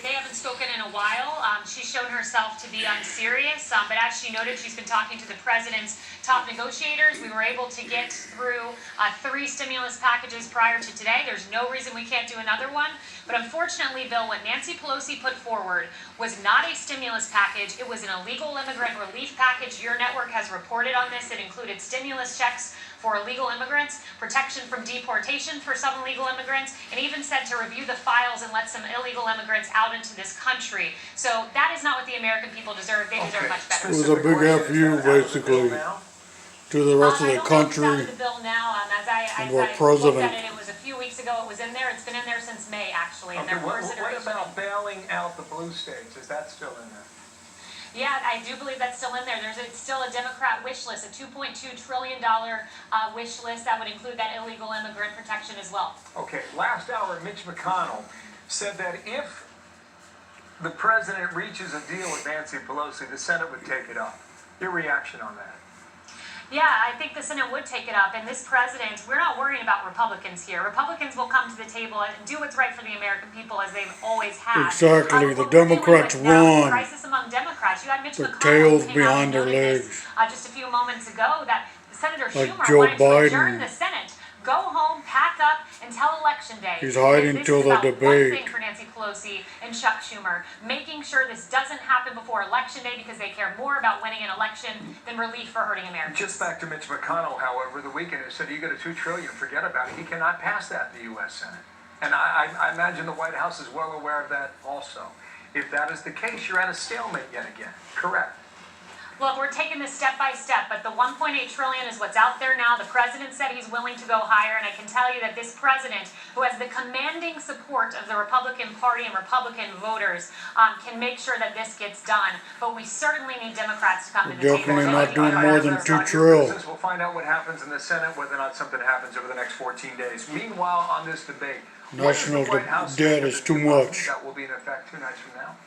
They haven't spoken in a while. She's shown herself to be unserious, but as she noted, she's been talking to the president's top negotiators. We were able to get through 3 stimulus packages prior to today. There's no reason we can't do another one. But unfortunately, Bill, what Nancy Pelosi put forward was not a stimulus package. It was an illegal immigrant relief package. Your network has reported on this. It included stimulus checks for illegal immigrants, protection from deportation for some illegal immigrants, and even said to review the files and let some illegal immigrants out into this country. So that is not what the American people deserve. They deserve much better. It was a big F.U. basically to the rest of the country I don't know if it's out of the bill now. As I looked at it, it was a few weeks ago. It was in there. It's been in there since May, actually. And Okay, what about bailing out the blue states? Is that still in there? Yeah, I do believe that's still in there. It's still a Democrat wish list, a $2.2 trillion wish list that would include that illegal immigrant protection as well. Okay, last hour, Mitch McConnell said that if the president reaches a deal with Nancy Pelosi, the Senate would take it up. Your reaction on that? Yeah, I think the Senate would take it up. And this president, we're not worrying about Republicans here. Republicans will come to the table and do what's right for the American people, as they've always had. Exactly. The Democrats run. Crisis among Democrats. You had Mitch McConnell tails behind their legs. Just a few moments ago that Senator Schumer Joe wanted to Biden. adjourn the Senate, go home, pack up until Election Day. He's hiding till the debate. One thing for Nancy Pelosi and Chuck Schumer, making sure this doesn't happen before Election Day because they care more about winning an election than relief for hurting Americans. Just back to Mitch McConnell, however, the weekend has said you got a $2 trillion, forget about it. He cannot pass that in the U.S. Senate. And I imagine the White House is well aware of that also. If that is the case, you're at a stalemate yet again. Correct. Look, we're taking this step by step, but the $1.8 trillion is what's out there now. The president said he's willing to go higher, and I can tell you that this president, who has the commanding support of the Republican Party and Republican voters, can make sure that this gets done. But we certainly need Democrats to come to the table. Definitely not doing more than $2 trillion. We'll find out what happens in the Senate, whether or not something happens over the next 14 days. Meanwhile, on this debate, National debt is too much. That will be in effect 2 nights from now.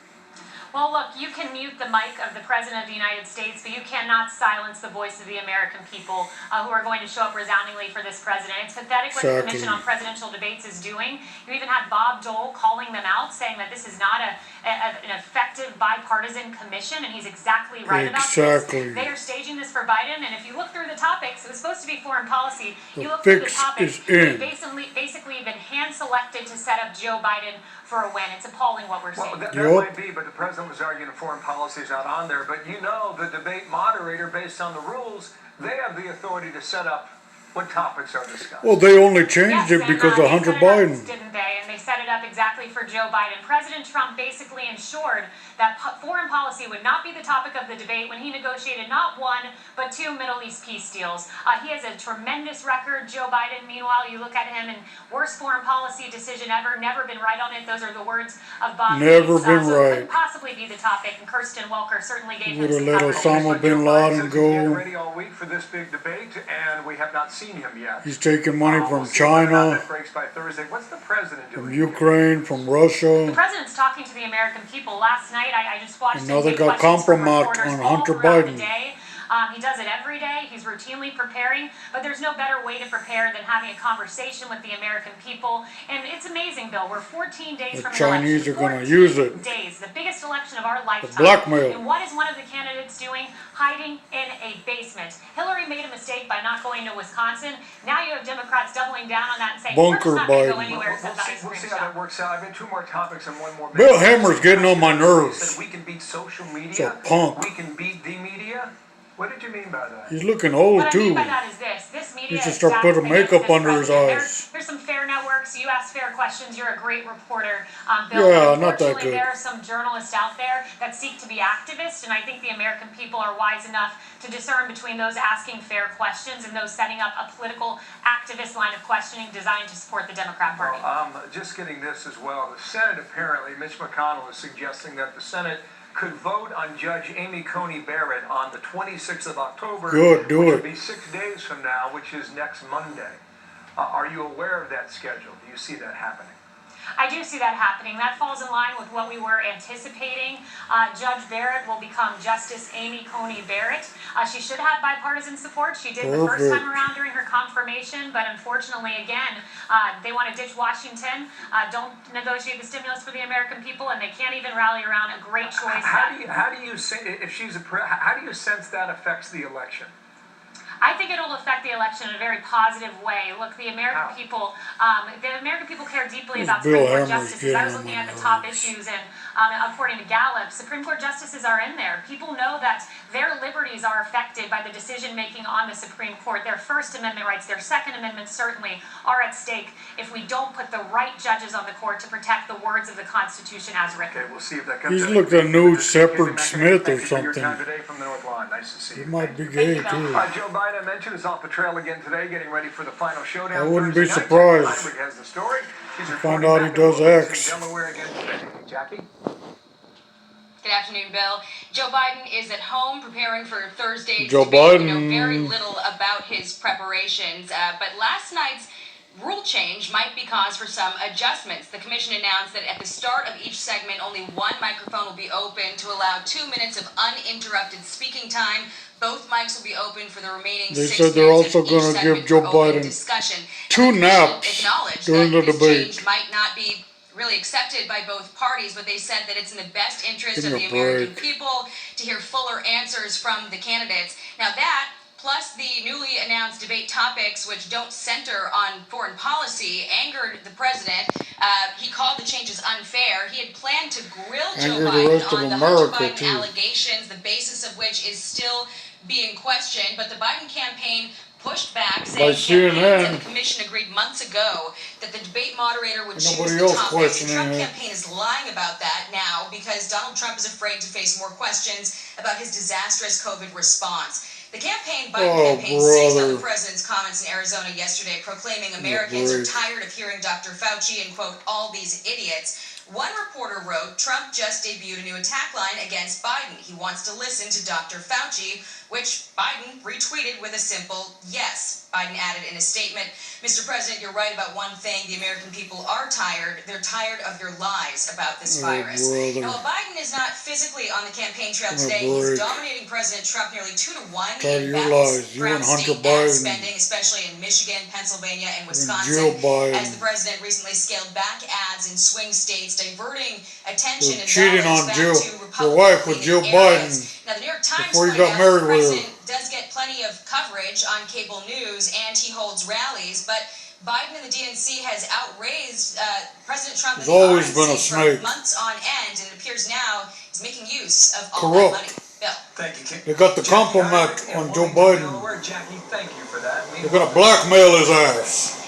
Well, look, you can mute the mic of the President of the United States, but you cannot silence the voice of the American people who are going to show up resoundingly for this president. It's pathetic what the Commission on Presidential Debates is doing. You even had Bob Dole calling them out, saying that this is not an effective bipartisan commission, and he's exactly right about this. They are staging this for Biden, and if you look through the topics, it was supposed to be foreign policy. You look through the topics, they've basically been hand-selected to set up Joe Biden for a win. It's appalling what we're seeing. Well, that might be, but the president was arguing foreign policy is not on there. But you know, the debate moderator, based on the rules, they have the authority to set up what topics are discussed. Well, they only changed it because of Hunter Biden. Didn't they? And they set it up exactly for Joe Biden. President Trump basically ensured that foreign policy would not be the topic of the debate when he negotiated not 1, but 2 Middle East peace deals. He has a tremendous record, Joe Biden. Meanwhile, you look at him and worst foreign policy decision ever, never been right on it. Those are the words of Bob Gates. Never been so right. It couldn't possibly be the topic, and Kirsten Welker certainly gave him some let Osama bin Laden go. Getting ready all week for this big debate, and we have not seen him yet. He's taking money from China, breaks by Thursday. What's the president doing? from Ukraine, from Russia. The president's talking to the American people. Last night, I just watched And now they got kompromat on Hunter Biden. He does it every day. He's routinely preparing, but there's no better way to prepare than having a conversation with the American people. And it's amazing, Bill. We're 14 days from The Chinese election. are going to use it. Days, the biggest election of our lifetime. Blackmail. And what is one of the candidates doing? Hiding in a basement. Hillary made a mistake by not going to Wisconsin. Now you have Democrats doubling down on that and saying, we're just not going to go anywhere except the ice cream We'll see shop. how that works out. I've been 2 more topics and 1 more. Bill Hammer's getting on my nerves. We can beat social media. He's a punk. We can beat the media. What did you mean by that? He's looking old What I too. mean by that is this media He should is start putting stacked makeup against under this his president. eyes. There's some fair networks. You ask fair questions. You're a great reporter, Bill. Yeah, not that Unfortunately, good. there are some journalists out there that seek to be activists, and I think the American people are wise enough to discern between those asking fair questions and those setting up a political activist line of questioning designed to support the Democrat Party. Well, just getting this as well. The Senate, apparently, Mitch McConnell is suggesting that the Senate could vote on Judge Amy Coney Barrett on the 26th of October. Good, do which it. will be 6 days from now, which is next Monday. Are you aware of that schedule? Do you see that happening? I do see that happening. That falls in line with what we were anticipating. Judge Barrett will become Justice Amy Coney Barrett. She should have bipartisan support. She did the first time around during her confirmation, but unfortunately, again, they want to ditch Washington, don't negotiate the stimulus for the American people, and they can't even rally around a great choice. How do you sense that affects the election? I think it'll affect the election in a very positive way. Look, the American people care deeply about Supreme Court justices. I was looking at the top issues, and according to Gallup, Supreme Court justices are in there. People know that their liberties are affected by the decision making on the Supreme Court. Their First Amendment rights, their Second Amendment certainly are at stake if we don't put the right judges on the court to protect the words of the Constitution as written. Okay, we'll see if that comes. He's looked at New Shepard Smith or Your something. time today from the North Lawn. Nice to see you. He might be gay too. Joe Biden, I mentioned, is off the trail again today, getting ready for the final showdown. I wouldn't be Thursday night. surprised. Heinrich has the story. She's Find out he does X. Delaware again today. Jackie? Good afternoon, Bill. Joe Biden is at home preparing for Thursday's Joe debate. We Biden. know very little about his preparations, but last night's rule change might be cause for some adjustments. The commission announced that at the start of each segment, only one microphone will be open to allow 2 minutes of uninterrupted speaking time. Both mics will be open for the remaining They 6 said they're minutes also of each gonna segment give Joe for open Biden discussion. 2 And the commission naps acknowledged during that the this debate. change might not be really accepted by both parties, but they said that it's in the best interest Give of me the a American break. people to hear fuller answers from the candidates. Now that, plus the newly announced debate topics, which don't center on foreign policy, angered the president. He called the changes unfair. He had planned to grill Joe Angered the rest Biden of on the America, Hunter Biden too. allegations, the basis of which is still being questioned, but the Biden campaign pushed back, saying campaigns and the commission agreed months ago that the debate moderator would choose Nobody the else topics. The questioning Trump it. campaign is lying about that now because Donald Trump is afraid to face more questions about his disastrous COVID response. The Biden campaign seized on the president's comments in Arizona yesterday, proclaiming Americans are tired of hearing Dr. Fauci and, quote, all these idiots. One reporter wrote, Trump just debuted a new attack line against Biden. He wants to listen to Dr. Fauci, which Biden retweeted with a simple yes. Biden added in a statement, Mr. President, you're right about one thing. The American people are tired. They're tired of your lies about this virus. Now, while Biden is not physically on the campaign trail today, he's dominating President Trump nearly 2-1 in balance around state ad spending, especially in Michigan, Pennsylvania, and Wisconsin, as the president recently scaled back ads in swing states, diverting attention and dollars back to Republican areas. Now, the New York Times pointed out the president does get plenty of coverage on cable news, and he holds rallies, but Biden and the DNC has outraised President Trump and the RNC for months on end, and it appears now he's making use of all that money. Bill. Thank you, Kim. They got the kompromat on Joe Biden. Jackie, thank you for that. They're gonna blackmail his ass.